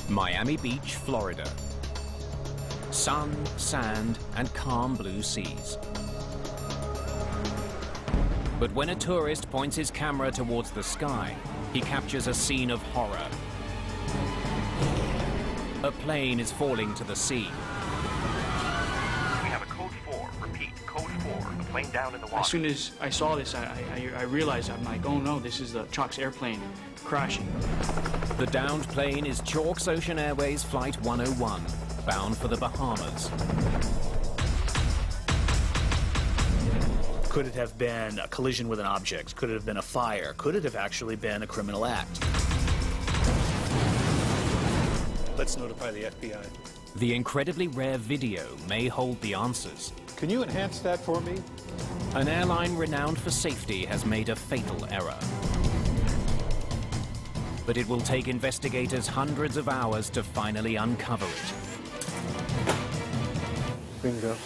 Miami Beach, Florida. Sun, sand, and calm blue seas. But when a tourist points his camera towards the sky, he captures a scene of horror. A plane is falling to the sea. We have a code 4. Repeat, code 4. A plane down in the water. As soon as I saw this, I realized, I'm like, oh no, this is the Chalk's airplane crashing. The downed plane is Chalk's Ocean Airways Flight 101, bound for the Bahamas. Could it have been a collision with an object? Could it have been a fire? Could it have actually been a criminal act? Let's notify the FBI. The incredibly rare video may hold the answers. Can you enhance that for me? An airline renowned for safety has made a fatal error. But it will take investigators hundreds of hours to finally uncover it. Bingo.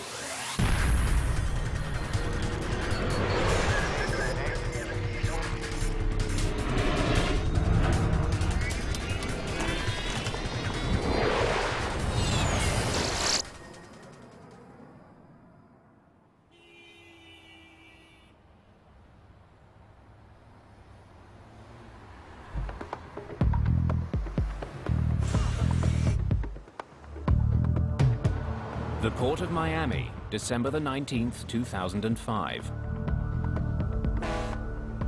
The Port of Miami, December the 19th, 2005.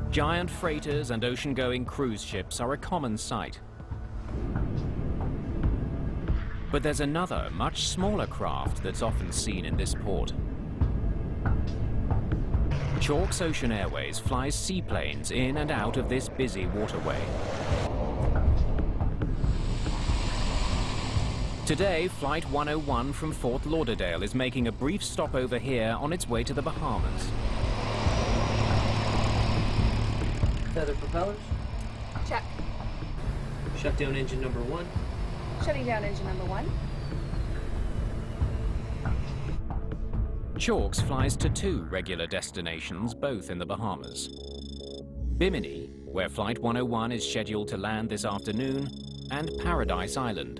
Giant freighters and ocean-going cruise ships are a common sight. But there's another, much smaller craft that's often seen in this port. Chalk's Ocean Airways flies seaplanes in and out of this busy waterway. Today, Flight 101 from Fort Lauderdale is making a brief stopover here on its way to the Bahamas. Feather propellers. Check. Shut down engine number 1. Shutting down engine number 1. Chalk's flies to 2 regular destinations, both in the Bahamas. Bimini, where Flight 101 is scheduled to land this afternoon, and Paradise Island.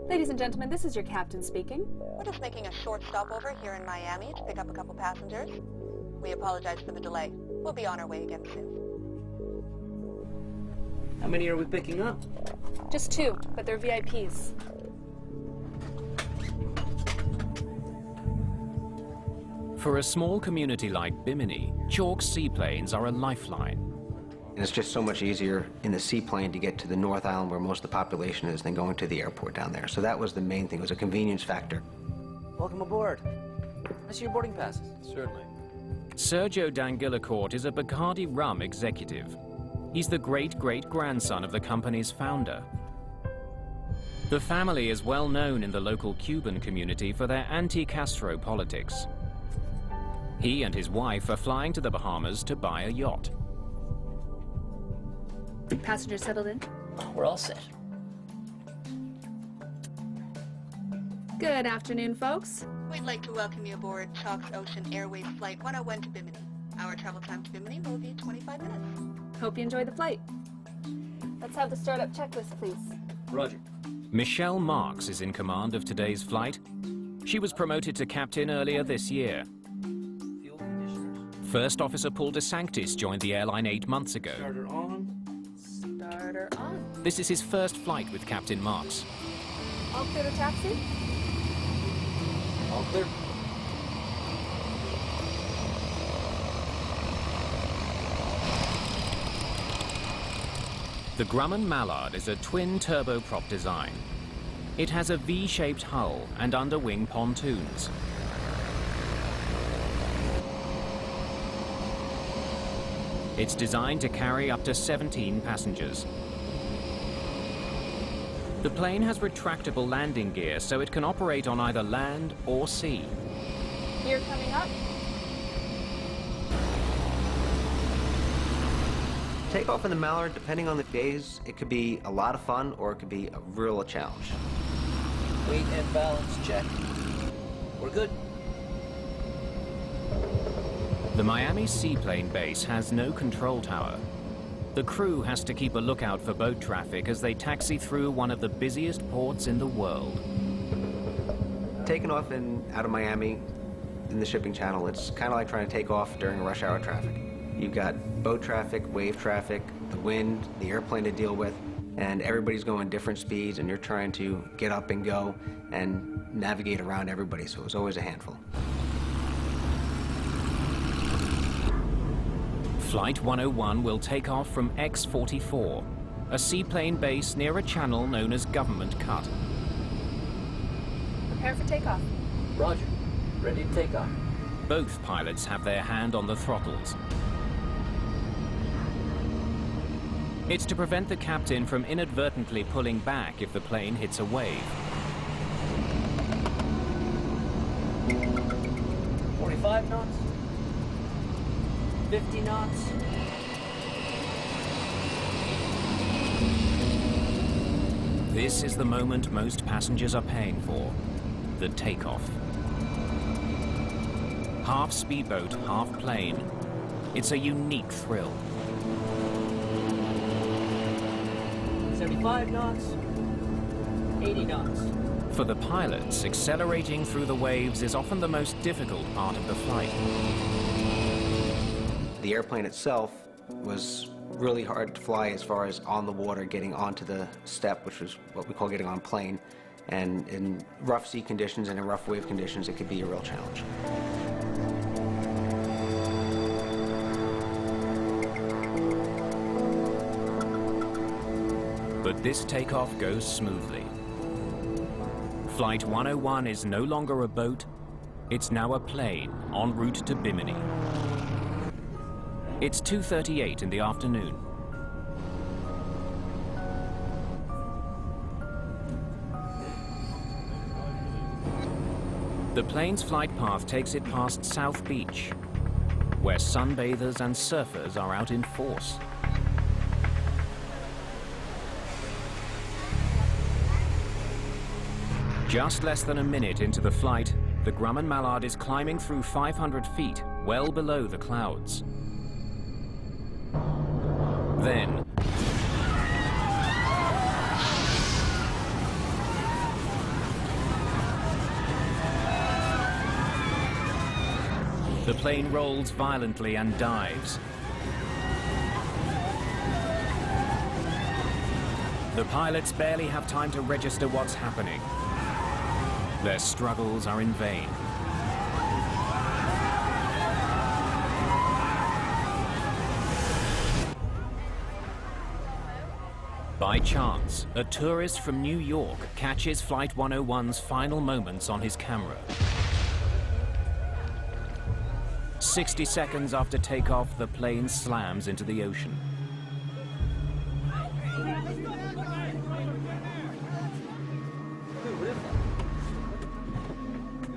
Ladies and gentlemen, this is your captain speaking. We're just making a short stopover here in Miami to pick up a couple passengers. We apologize for the delay. We'll be on our way again soon. How many are we picking up? Just 2, but they're VIPs. For a small community like Bimini, Chalk's seaplanes are a lifeline. And it's just so much easier in the seaplane to get to the North Island where most of the population is than going to the airport down there. So that was the main thing. It was a convenience factor. Welcome aboard. I see your boarding passes. Certainly. Sergio D'Angelicourt is a Bacardi rum executive. He's the great-great-grandson of the company's founder. The family is well known in the local Cuban community for their anti-Castro politics. He and his wife are flying to the Bahamas to buy a yacht. Passengers settled in? We're all set. Good afternoon, folks. We'd like to welcome you aboard Chalk's Ocean Airways Flight 101 to Bimini. Our travel time to Bimini will be 25 minutes. Hope you enjoy the flight. Let's have the startup checklist, please. Roger. Michelle Marks is in command of today's flight. She was promoted to captain earlier this year. Fuel conditioners. First Officer Paul DeSanctis joined the airline 8 months ago. Starter on. Starter on. This is his first flight with Captain Marks. All clear to taxi? All clear. The Grumman Mallard is a twin turboprop design. It has a V-shaped hull and underwing pontoons. It's designed to carry up to 17 passengers. The plane has retractable landing gear, so it can operate on either land or sea. Gear coming up. Takeoff in the Mallard, depending on the days, it could be a lot of fun or it could be a real challenge. Weight and balance check. We're good. The Miami seaplane base has no control tower. The crew has to keep a lookout for boat traffic as they taxi through one of the busiest ports in the world. Taking off out of Miami in the shipping channel, it's kind of like trying to take off during rush hour traffic. You've got boat traffic, wave traffic, the wind, the airplane to deal with, and everybody's going different speeds, and you're trying to get up and go and navigate around everybody, so it was always a handful. Flight 101 will take off from X-44, a seaplane base near a channel known as Government Cut. Prepare for takeoff. Roger. Ready to take off. Both pilots have their hand on the throttles. It's to prevent the captain from inadvertently pulling back if the plane hits a wave. 45 knots. 50 knots. This is the moment most passengers are paying for, the takeoff. Half speedboat, half plane. It's a unique thrill. 75 knots. 80 knots. For the pilots, accelerating through the waves is often the most difficult part of the flight. The airplane itself was really hard to fly as far as on the water, getting onto the step, which was what we call getting on plane. And in rough sea conditions and in rough wave conditions, it could be a real challenge. But this takeoff goes smoothly. Flight 101 is no longer a boat, it's now a plane en route to Bimini. It's 2:38 in the afternoon. The plane's flight path takes it past South Beach, where sunbathers and surfers are out in force. Just less than a minute into the flight, the Grumman Mallard is climbing through 500 feet, well below the clouds. Then, the plane rolls violently and dives. The pilots barely have time to register what's happening. Their struggles are in vain. By chance, a tourist from New York catches Flight 101's final moments on his camera. 60 seconds after takeoff, the plane slams into the ocean.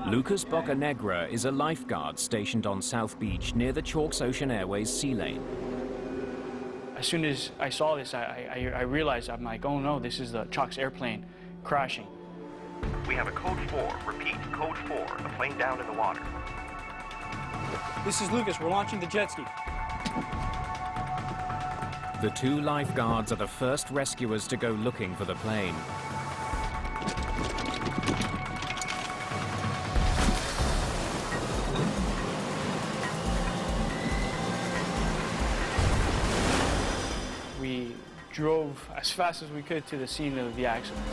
Lucas Bocanegra is a lifeguard stationed on South Beach near the Chalks Ocean Airways sea lane. As soon as I saw this, I realized, I'm like, oh no, this is the Chalks airplane crashing. We have a code 4. Repeat, code 4. A plane down in the water. This is Lucas. We're launching the jet ski. The two lifeguards are the first rescuers to go looking for the plane. We drove as fast as we could to the scene of the accident.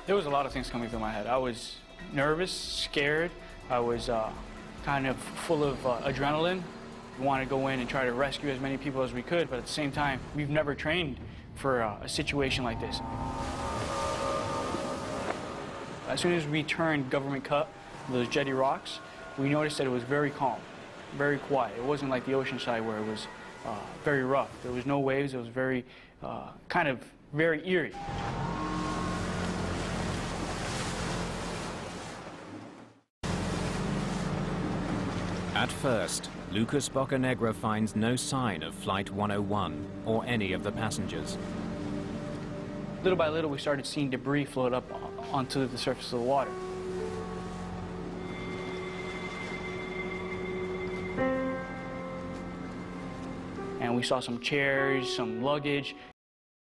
There was a lot of things coming through my head. I was nervous, scared. I was kind of full of adrenaline. We wanted to go in and try to rescue as many people as we could, but at the same time, we've never trained for a situation like this. As soon as we turned Government Cut, those jetty rocks, we noticed that it was very calm, very quiet. It wasn't like the ocean side where it was very rough. There was no waves. It was very, kind of very eerie. At first, Lucas Bocanegra finds no sign of Flight 101 or any of the passengers. Little by little, we started seeing debris float up onto the surface of the water. And we we saw some chairs, some luggage.